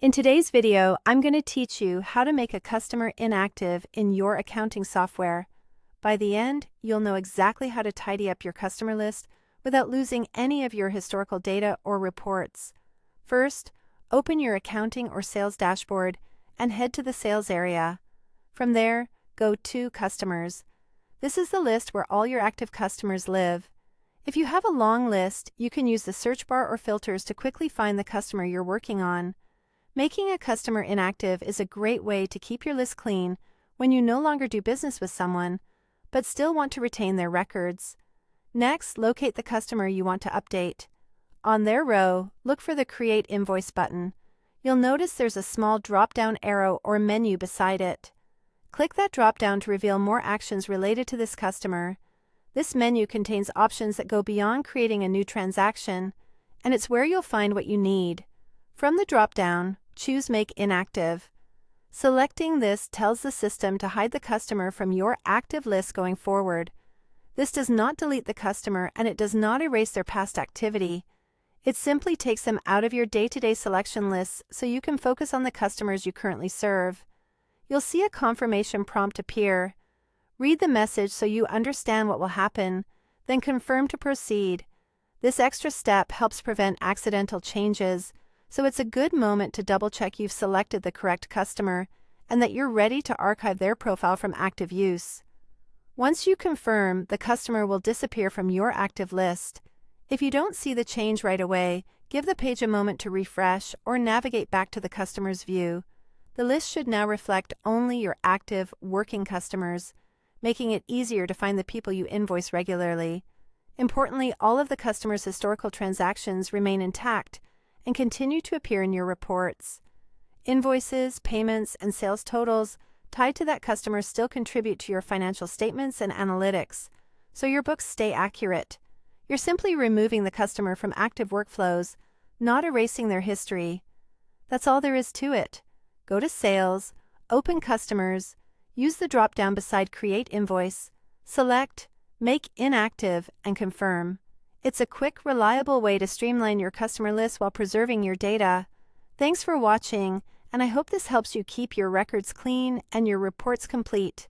In today's video, I'm going to teach you how to make a customer inactive in your accounting software. By the end, you'll know exactly how to tidy up your customer list without losing any of your historical data or reports. First, open your accounting or sales dashboard and head to the sales area. From there, go to Customers. This is the list where all your active customers live. If you have a long list, you can use the search bar or filters to quickly find the customer you're working on. Making a customer inactive is a great way to keep your list clean when you no longer do business with someone, but still want to retain their records. Next, locate the customer you want to update. On their row, look for the Create Invoice button. You'll notice there's a small drop-down arrow or menu beside it. Click that drop-down to reveal more actions related to this customer. This menu contains options that go beyond creating a new transaction, and it's where you'll find what you need. From the drop-down, choose Make Inactive. Selecting this tells the system to hide the customer from your active list going forward. This does not delete the customer and it does not erase their past activity. It simply takes them out of your day-to-day selection lists so you can focus on the customers you currently serve. You'll see a confirmation prompt appear. Read the message so you understand what will happen, then confirm to proceed. This extra step helps prevent accidental changes, so it's a good moment to double-check you've selected the correct customer and that you're ready to archive their profile from active use. Once you confirm, the customer will disappear from your active list. If you don't see the change right away, give the page a moment to refresh or navigate back to the customer's view. The list should now reflect only your active, working customers, making it easier to find the people you invoice regularly. Importantly, all of the customer's historical transactions remain intact and continue to appear in your reports. Invoices, payments, and sales totals tied to that customer still contribute to your financial statements and analytics, so your books stay accurate. You're simply removing the customer from active workflows, not erasing their history. That's all there is to it. Go to Sales, open Customers, use the drop-down beside Create Invoice, select Make Inactive, and confirm. It's a quick, reliable way to streamline your customer list while preserving your data. Thanks for watching, and I hope this helps you keep your records clean and your reports complete.